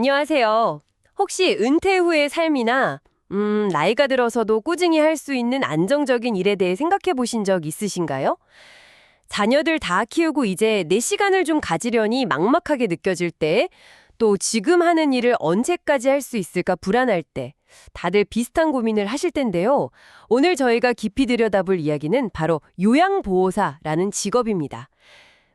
안녕하세요. 혹시 은퇴 후의 삶이나 나이가 들어서도 꾸준히 할 수 있는 안정적인 일에 대해 생각해 보신 적 있으신가요? 자녀들 다 키우고 이제 내 시간을 좀 가지려니 막막하게 느껴질 때, 또 지금 하는 일을 언제까지 할 수 있을까 불안할 때, 다들 비슷한 고민을 하실 텐데요. 오늘 저희가 깊이 들여다볼 이야기는 바로 요양보호사라는 직업입니다.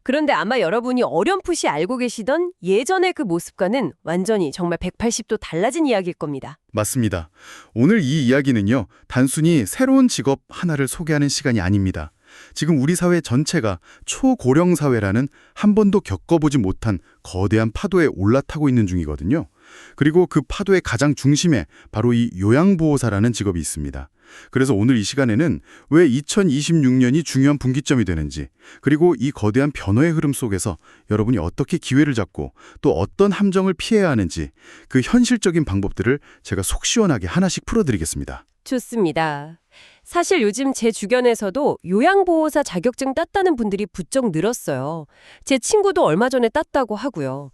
그런데 아마 여러분이 어렴풋이 알고 계시던 예전의 그 모습과는 완전히 정말 180도 달라진 이야기일 겁니다. 맞습니다. 오늘 이 이야기는요, 단순히 새로운 직업 하나를 소개하는 시간이 아닙니다. 지금 우리 사회 전체가 초고령 사회라는 한 번도 겪어보지 못한 거대한 파도에 올라타고 있는 중이거든요. 그리고 그 파도의 가장 중심에 바로 이 요양보호사라는 직업이 있습니다. 그래서 오늘 이 시간에는 왜 2026년이 중요한 분기점이 되는지, 그리고 이 거대한 변화의 흐름 속에서 여러분이 어떻게 기회를 잡고 또 어떤 함정을 피해야 하는지 그 현실적인 방법들을 제가 속 시원하게 하나씩 풀어드리겠습니다. 좋습니다. 사실 요즘 제 주변에서도 요양보호사 자격증 땄다는 분들이 부쩍 늘었어요. 제 친구도 얼마 전에 땄다고 하고요.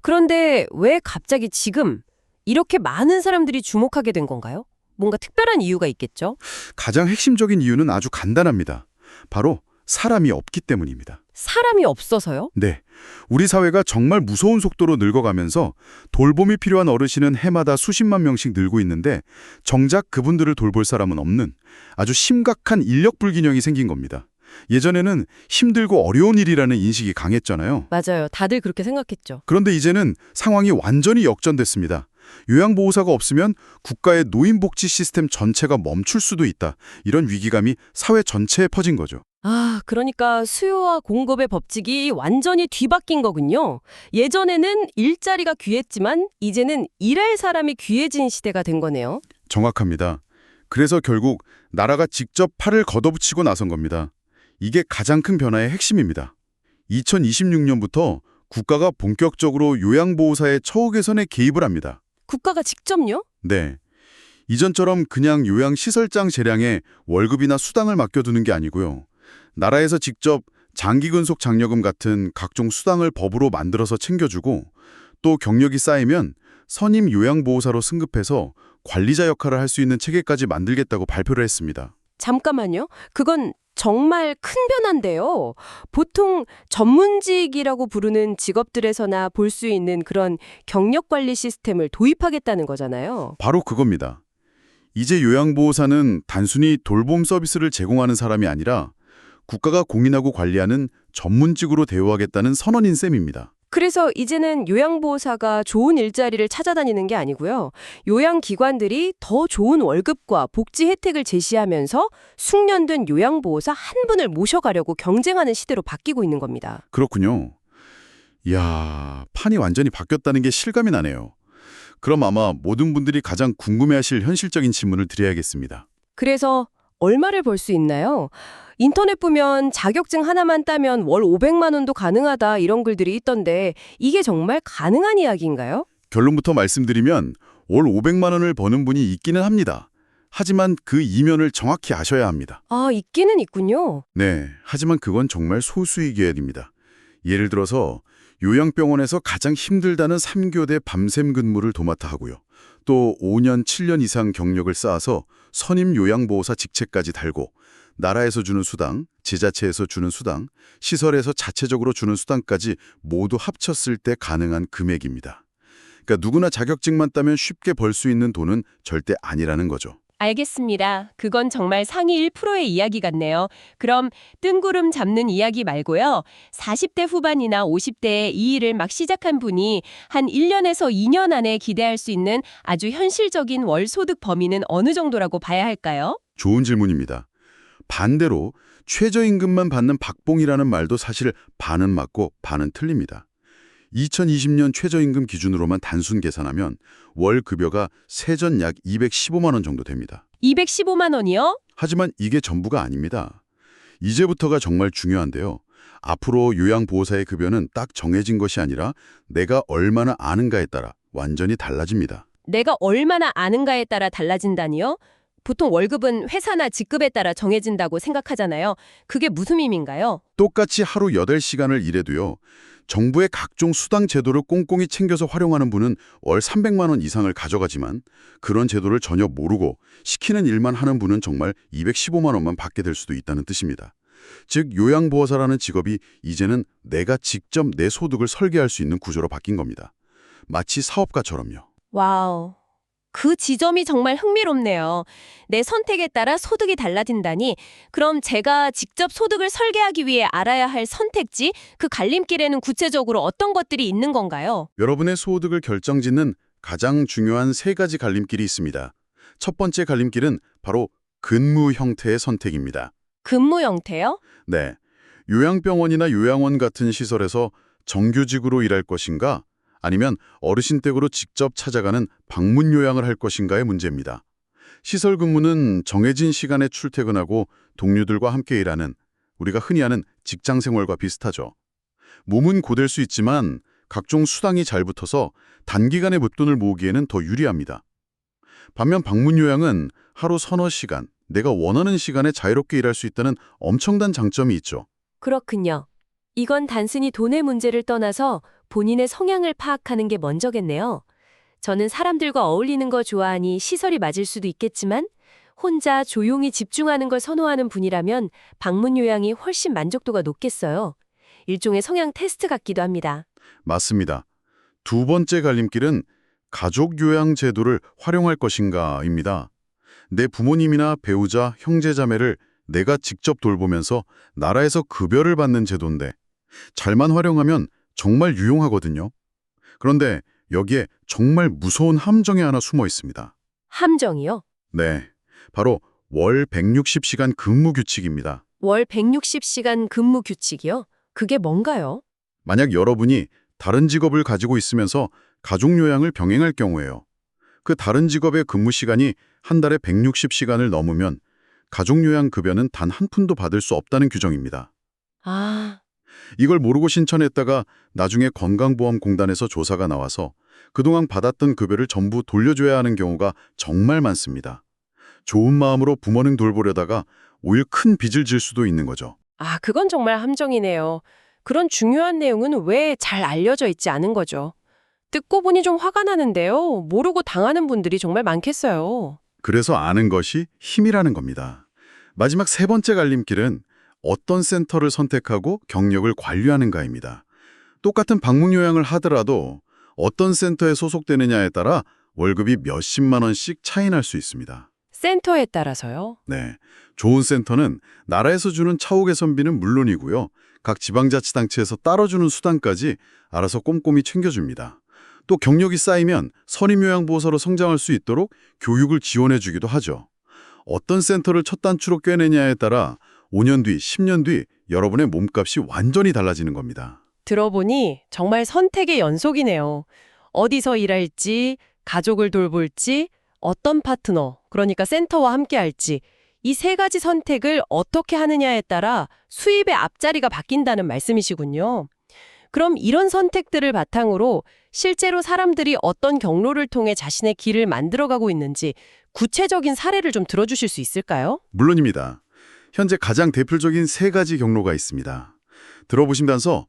그런데 왜 갑자기 지금 이렇게 많은 사람들이 주목하게 된 건가요? 뭔가 특별한 이유가 있겠죠? 가장 핵심적인 이유는 아주 간단합니다. 바로 사람이 없기 때문입니다. 사람이 없어서요? 네, 우리 사회가 정말 무서운 속도로 늙어가면서 돌봄이 필요한 어르신은 해마다 수십만 명씩 늘고 있는데 정작 그분들을 돌볼 사람은 없는 아주 심각한 인력 불균형이 생긴 겁니다. 예전에는 힘들고 어려운 일이라는 인식이 강했잖아요. 맞아요. 다들 그렇게 생각했죠. 그런데 이제는 상황이 완전히 역전됐습니다. 요양보호사가 없으면 국가의 노인복지 시스템 전체가 멈출 수도 있다. 이런 위기감이 사회 전체에 퍼진 거죠. 그러니까 수요와 공급의 법칙이 완전히 뒤바뀐 거군요. 예전에는 일자리가 귀했지만 이제는 일할 사람이 귀해진 시대가 된 거네요. 정확합니다. 그래서 결국 나라가 직접 팔을 걷어붙이고 나선 겁니다. 이게 가장 큰 변화의 핵심입니다. 2026년부터 국가가 본격적으로 요양보호사의 처우 개선에 개입을 합니다. 국가가 직접요? 네. 이전처럼 그냥 요양시설장 재량에 월급이나 수당을 맡겨두는 게 아니고요. 나라에서 직접 장기근속 장려금 같은 각종 수당을 법으로 만들어서 챙겨주고 또 경력이 쌓이면 선임 요양보호사로 승급해서 관리자 역할을 할 수 있는 체계까지 만들겠다고 발표를 했습니다. 잠깐만요. 그건 정말 큰 변화인데요. 보통 전문직이라고 부르는 직업들에서나 볼 수 있는 그런 경력관리 시스템을 도입하겠다는 거잖아요. 바로 그겁니다. 이제 요양보호사는 단순히 돌봄 서비스를 제공하는 사람이 아니라 국가가 공인하고 관리하는 전문직으로 대우하겠다는 선언인 셈입니다. 그래서 이제는 요양보호사가 좋은 일자리를 찾아다니는 게 아니고요. 요양기관들이 더 좋은 월급과 복지 혜택을 제시하면서 숙련된 요양보호사 한 분을 모셔가려고 경쟁하는 시대로 바뀌고 있는 겁니다. 그렇군요. 이야, 판이 완전히 바뀌었다는 게 실감이 나네요. 그럼 아마 모든 분들이 가장 궁금해하실 현실적인 질문을 드려야겠습니다. 그래서 얼마를 벌 수 있나요? 인터넷 보면 자격증 하나만 따면 월 500만 원도 가능하다 이런 글들이 있던데 이게 정말 가능한 이야기인가요? 결론부터 말씀드리면 월 500만 원을 버는 분이 있기는 합니다. 하지만 그 이면을 정확히 아셔야 합니다. 있기는 있군요. 네, 하지만 그건 정말 소수의 계열입니다. 예를 들어서 요양병원에서 가장 힘들다는 3교대 밤샘 근무를 도맡아 하고요. 또 5년, 7년 이상 경력을 쌓아서 선임 요양보호사 직책까지 달고 나라에서 주는 수당, 지자체에서 주는 수당, 시설에서 자체적으로 주는 수당까지 모두 합쳤을 때 가능한 금액입니다. 그러니까 누구나 자격증만 따면 쉽게 벌 수 있는 돈은 절대 아니라는 거죠. 알겠습니다. 그건 정말 상위 1%의 이야기 같네요. 그럼 뜬구름 잡는 이야기 말고요. 40대 후반이나 50대에 이 일을 막 시작한 분이 한 1년에서 2년 안에 기대할 수 있는 아주 현실적인 월 소득 범위는 어느 정도라고 봐야 할까요? 좋은 질문입니다. 반대로 최저임금만 받는 박봉이라는 말도 사실 반은 맞고 반은 틀립니다. 2020년 최저임금 기준으로만 단순 계산하면 월 급여가 세전 약 215만 원 정도 됩니다. 215만 원이요? 하지만 이게 전부가 아닙니다. 이제부터가 정말 중요한데요. 앞으로 요양보호사의 급여는 딱 정해진 것이 아니라 내가 얼마나 아는가에 따라 완전히 달라집니다. 내가 얼마나 아는가에 따라 달라진다니요? 보통 월급은 회사나 직급에 따라 정해진다고 생각하잖아요. 그게 무슨 의미인가요? 똑같이 하루 8시간을 일해도요. 정부의 각종 수당 제도를 꼼꼼히 챙겨서 활용하는 분은 월 300만 원 이상을 가져가지만 그런 제도를 전혀 모르고 시키는 일만 하는 분은 정말 215만 원만 받게 될 수도 있다는 뜻입니다. 즉 요양보호사라는 직업이 이제는 내가 직접 내 소득을 설계할 수 있는 구조로 바뀐 겁니다. 마치 사업가처럼요. 와우. 그 지점이 정말 흥미롭네요. 내 선택에 따라 소득이 달라진다니, 그럼 제가 직접 소득을 설계하기 위해 알아야 할 선택지, 그 갈림길에는 구체적으로 어떤 것들이 있는 건가요? 여러분의 소득을 결정짓는 가장 중요한 세 가지 갈림길이 있습니다. 첫 번째 갈림길은 바로 근무 형태의 선택입니다. 근무 형태요? 네, 요양병원이나 요양원 같은 시설에서 정규직으로 일할 것인가 아니면 어르신 댁으로 직접 찾아가는 방문 요양을 할 것인가의 문제입니다. 시설 근무는 정해진 시간에 출퇴근하고 동료들과 함께 일하는 우리가 흔히 하는 직장 생활과 비슷하죠. 몸은 고될 수 있지만 각종 수당이 잘 붙어서 단기간에 목돈을 모으기에는 더 유리합니다. 반면 방문 요양은 하루 서너 시간, 내가 원하는 시간에 자유롭게 일할 수 있다는 엄청난 장점이 있죠. 그렇군요. 이건 단순히 돈의 문제를 떠나서 본인의 성향을 파악하는 게 먼저겠네요. 저는 사람들과 어울리는 거 좋아하니 시설이 맞을 수도 있겠지만 혼자 조용히 집중하는 걸 선호하는 분이라면 방문 요양이 훨씬 만족도가 높겠어요. 일종의 성향 테스트 같기도 합니다. 맞습니다. 두 번째 갈림길은 가족 요양 제도를 활용할 것인가입니다. 내 부모님이나 배우자, 형제자매를 내가 직접 돌보면서 나라에서 급여를 받는 제도인데 잘만 활용하면 정말 유용하거든요. 그런데 여기에 정말 무서운 함정이 하나 숨어 있습니다. 함정이요? 네, 바로 월 160시간 근무 규칙입니다. 월 160시간 근무 규칙이요? 그게 뭔가요? 만약 여러분이 다른 직업을 가지고 있으면서 가족 요양을 병행할 경우에요. 그 다른 직업의 근무 시간이 한 달에 160시간을 넘으면 가족 요양 급여는 단 한 푼도 받을 수 없다는 규정입니다. 아, 이걸 모르고 신청했다가 나중에 건강보험공단에서 조사가 나와서 그동안 받았던 급여를 전부 돌려줘야 하는 경우가 정말 많습니다. 좋은 마음으로 부모님 돌보려다가 오히려 큰 빚을 질 수도 있는 거죠. 그건 정말 함정이네요. 그런 중요한 내용은 왜 잘 알려져 있지 않은 거죠? 듣고 보니 좀 화가 나는데요. 모르고 당하는 분들이 정말 많겠어요. 그래서 아는 것이 힘이라는 겁니다. 마지막 세 번째 갈림길은 어떤 센터를 선택하고 경력을 관리하는가입니다. 똑같은 방문 요양을 하더라도 어떤 센터에 소속되느냐에 따라 월급이 몇십만 원씩 차이 날 수 있습니다. 센터에 따라서요? 네, 좋은 센터는 나라에서 주는 차후 개선비는 물론이고요. 각 지방자치단체에서 따로 주는 수당까지 알아서 꼼꼼히 챙겨줍니다. 또 경력이 쌓이면 선임요양보호사로 성장할 수 있도록 교육을 지원해주기도 하죠. 어떤 센터를 첫 단추로 꿰내냐에 따라 5년 뒤, 10년 뒤 여러분의 몸값이 완전히 달라지는 겁니다. 들어보니 정말 선택의 연속이네요. 어디서 일할지, 가족을 돌볼지, 어떤 파트너, 그러니까 센터와 함께 할지, 이 세 가지 선택을 어떻게 하느냐에 따라 수입의 앞자리가 바뀐다는 말씀이시군요. 그럼 이런 선택들을 바탕으로 실제로 사람들이 어떤 경로를 통해 자신의 길을 만들어가고 있는지 구체적인 사례를 좀 들어주실 수 있을까요? 물론입니다. 현재 가장 대표적인 세 가지 경로가 있습니다. 들어보시면서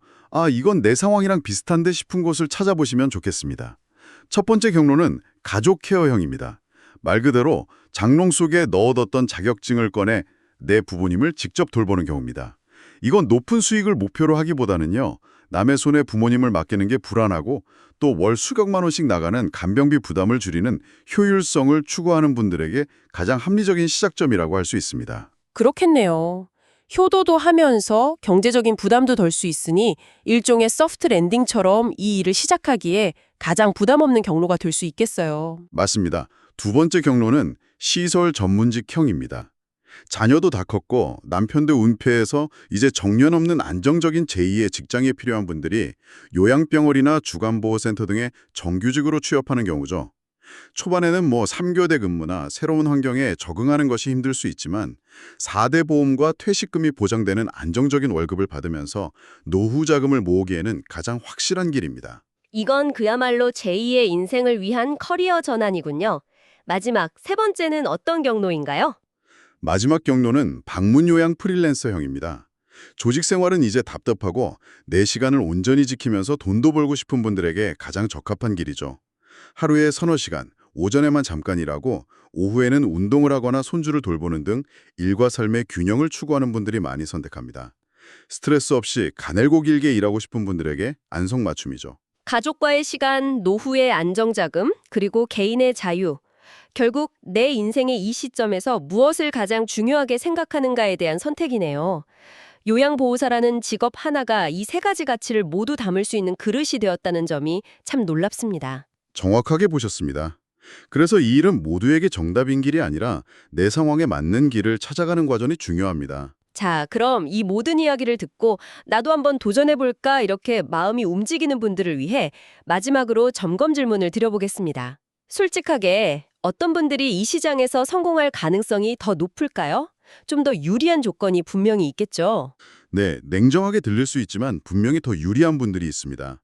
이건 내 상황이랑 비슷한데 싶은 곳을 찾아보시면 좋겠습니다. 첫 번째 경로는 가족 케어형입니다. 말 그대로 장롱 속에 넣어뒀던 자격증을 꺼내 내 부모님을 직접 돌보는 경우입니다. 이건 높은 수익을 목표로 하기보다는요. 남의 손에 부모님을 맡기는 게 불안하고 또 월 수백만 원씩 나가는 간병비 부담을 줄이는 효율성을 추구하는 분들에게 가장 합리적인 시작점이라고 할 수 있습니다. 그렇겠네요. 효도도 하면서 경제적인 부담도 덜 수 있으니 일종의 소프트 랜딩처럼 이 일을 시작하기에 가장 부담 없는 경로가 될 수 있겠어요. 맞습니다. 두 번째 경로는 시설 전문직형입니다. 자녀도 다 컸고 남편도 은폐해서 이제 정년 없는 안정적인 제2의 직장이 필요한 분들이 요양병원이나 주간보호센터 등의 정규직으로 취업하는 경우죠. 초반에는 3교대 근무나 새로운 환경에 적응하는 것이 힘들 수 있지만 4대 보험과 퇴직금이 보장되는 안정적인 월급을 받으면서 노후 자금을 모으기에는 가장 확실한 길입니다. 이건 그야말로 제2의 인생을 위한 커리어 전환이군요. 마지막 세 번째는 어떤 경로인가요? 마지막 경로는 방문 요양 프리랜서형입니다. 조직 생활은 이제 답답하고 내 시간을 온전히 지키면서 돈도 벌고 싶은 분들에게 가장 적합한 길이죠. 하루에 서너 시간, 오전에만 잠깐 일하고 오후에는 운동을 하거나 손주를 돌보는 등 일과 삶의 균형을 추구하는 분들이 많이 선택합니다. 스트레스 없이 가늘고 길게 일하고 싶은 분들에게 안성맞춤이죠. 가족과의 시간, 노후의 안정자금, 그리고 개인의 자유. 결국 내 인생의 이 시점에서 무엇을 가장 중요하게 생각하는가에 대한 선택이네요. 요양보호사라는 직업 하나가 이 세 가지 가치를 모두 담을 수 있는 그릇이 되었다는 점이 참 놀랍습니다. 정확하게 보셨습니다. 그래서 이 일은 모두에게 정답인 길이 아니라 내 상황에 맞는 길을 찾아가는 과정이 중요합니다. 자, 그럼 이 모든 이야기를 듣고 나도 한번 도전해볼까 이렇게 마음이 움직이는 분들을 위해 마지막으로 점검 질문을 드려보겠습니다. 솔직하게 어떤 분들이 이 시장에서 성공할 가능성이 더 높을까요? 좀 더 유리한 조건이 분명히 있겠죠. 네, 냉정하게 들릴 수 있지만 분명히 더 유리한 분들이 있습니다.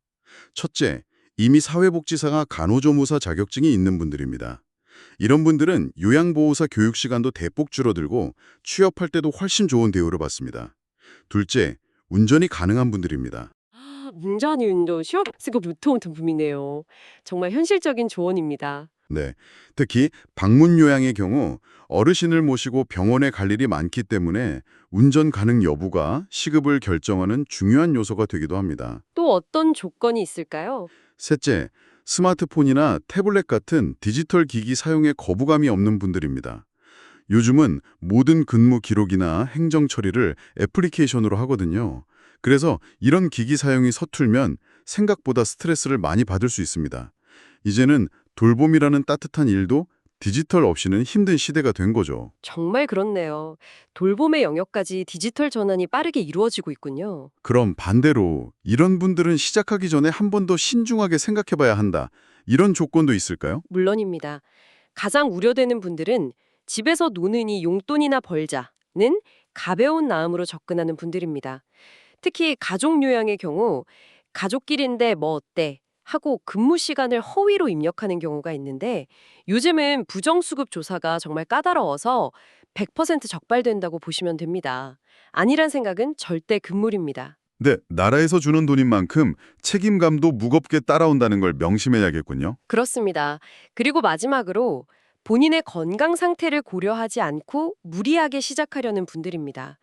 첫째, 이미 사회복지사가 간호조무사 자격증이 있는 분들입니다. 이런 분들은 요양보호사 교육 시간도 대폭 줄어들고 취업할 때도 훨씬 좋은 대우를 받습니다. 둘째, 운전이 가능한 분들입니다. 운전도 시험 쓰고 보통 분이네요. 정말 현실적인 조언입니다. 네, 특히 방문 요양의 경우 어르신을 모시고 병원에 갈 일이 많기 때문에 운전 가능 여부가 시급을 결정하는 중요한 요소가 되기도 합니다. 또 어떤 조건이 있을까요? 셋째, 스마트폰이나 태블릿 같은 디지털 기기 사용에 거부감이 없는 분들입니다. 요즘은 모든 근무 기록이나 행정 처리를 애플리케이션으로 하거든요. 그래서 이런 기기 사용이 서툴면 생각보다 스트레스를 많이 받을 수 있습니다. 이제는 돌봄이라는 따뜻한 일도 디지털 없이는 힘든 시대가 된 거죠. 정말 그렇네요. 돌봄의 영역까지 디지털 전환이 빠르게 이루어지고 있군요. 그럼 반대로 이런 분들은 시작하기 전에 한 번 더 신중하게 생각해봐야 한다. 이런 조건도 있을까요? 물론입니다. 가장 우려되는 분들은 집에서 노느니 용돈이나 벌자는 가벼운 마음으로 접근하는 분들입니다. 특히 가족 요양의 경우 가족끼리인데 뭐 어때? 하고 근무 시간을 허위로 입력하는 경우가 있는데 요즘은 부정수급 조사가 정말 까다로워서 100% 적발된다고 보시면 됩니다. 아니란 생각은 절대 금물입니다. 네, 나라에서 주는 돈인 만큼 책임감도 무겁게 따라온다는 걸 명심해야겠군요. 그렇습니다. 그리고 마지막으로 본인의 건강 상태를 고려하지 않고 무리하게 시작하려는 분들입니다.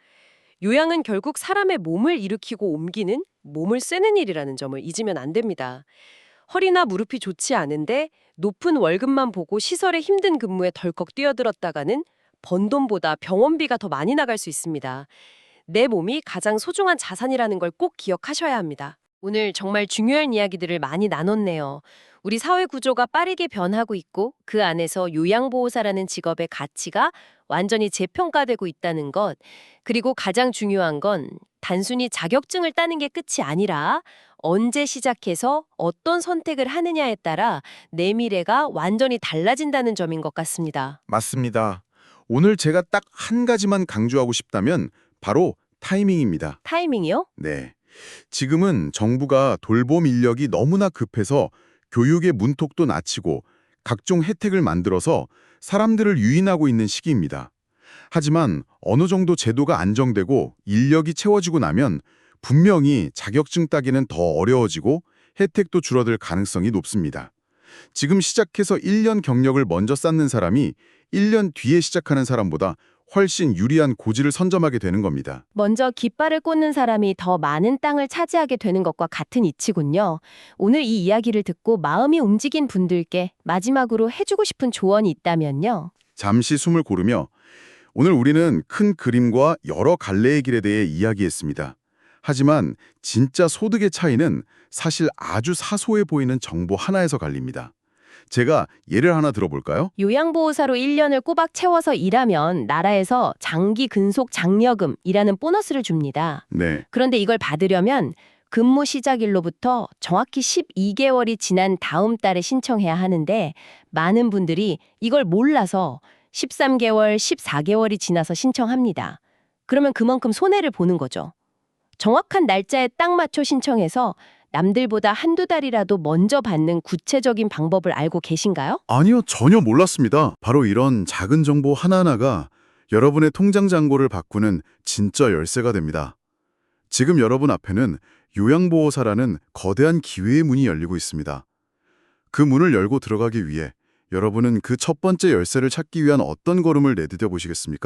요양은 결국 사람의 몸을 일으키고 옮기는 몸을 쓰는 일이라는 점을 잊으면 안 됩니다. 허리나 무릎이 좋지 않은데 높은 월급만 보고 시설의 힘든 근무에 덜컥 뛰어들었다가는 번 돈보다 병원비가 더 많이 나갈 수 있습니다. 내 몸이 가장 소중한 자산이라는 걸 꼭 기억하셔야 합니다. 오늘 정말 중요한 이야기들을 많이 나눴네요. 우리 사회 구조가 빠르게 변하고 있고 그 안에서 요양보호사라는 직업의 가치가 완전히 재평가되고 있다는 것. 그리고 가장 중요한 건 단순히 자격증을 따는 게 끝이 아니라 언제 시작해서 어떤 선택을 하느냐에 따라 내 미래가 완전히 달라진다는 점인 것 같습니다. 맞습니다. 오늘 제가 딱 한 가지만 강조하고 싶다면 바로 타이밍입니다. 타이밍이요? 네. 지금은 정부가 돌봄 인력이 너무나 급해서 교육의 문턱도 낮추고 각종 혜택을 만들어서 사람들을 유인하고 있는 시기입니다. 하지만 어느 정도 제도가 안정되고 인력이 채워지고 나면 분명히 자격증 따기는 더 어려워지고 혜택도 줄어들 가능성이 높습니다. 지금 시작해서 1년 경력을 먼저 쌓는 사람이 1년 뒤에 시작하는 사람보다 훨씬 유리한 고지를 선점하게 되는 겁니다. 먼저 깃발을 꽂는 사람이 더 많은 땅을 차지하게 되는 것과 같은 이치군요. 오늘 이 이야기를 듣고 마음이 움직인 분들께 마지막으로 해주고 싶은 조언이 있다면요. 잠시 숨을 고르며 오늘 우리는 큰 그림과 여러 갈래의 길에 대해 이야기했습니다. 하지만 진짜 소득의 차이는 사실 아주 사소해 보이는 정보 하나에서 갈립니다. 제가 예를 하나 들어볼까요? 요양보호사로 1년을 꼬박 채워서 일하면 나라에서 장기 근속 장려금이라는 보너스를 줍니다. 네, 그런데 이걸 받으려면 근무 시작일로부터 정확히 12개월이 지난 다음 달에 신청해야 하는데 많은 분들이 이걸 몰라서 13개월, 14개월이 지나서 신청합니다. 그러면 그만큼 손해를 보는 거죠. 정확한 날짜에 딱 맞춰 신청해서 남들보다 한두 달이라도 먼저 받는 구체적인 방법을 알고 계신가요? 아니요, 전혀 몰랐습니다. 바로 이런 작은 정보 하나하나가 여러분의 통장 잔고를 바꾸는 진짜 열쇠가 됩니다. 지금 여러분 앞에는 요양보호사라는 거대한 기회의 문이 열리고 있습니다. 그 문을 열고 들어가기 위해 여러분은 그 첫 번째 열쇠를 찾기 위한 어떤 걸음을 내디뎌 보시겠습니까?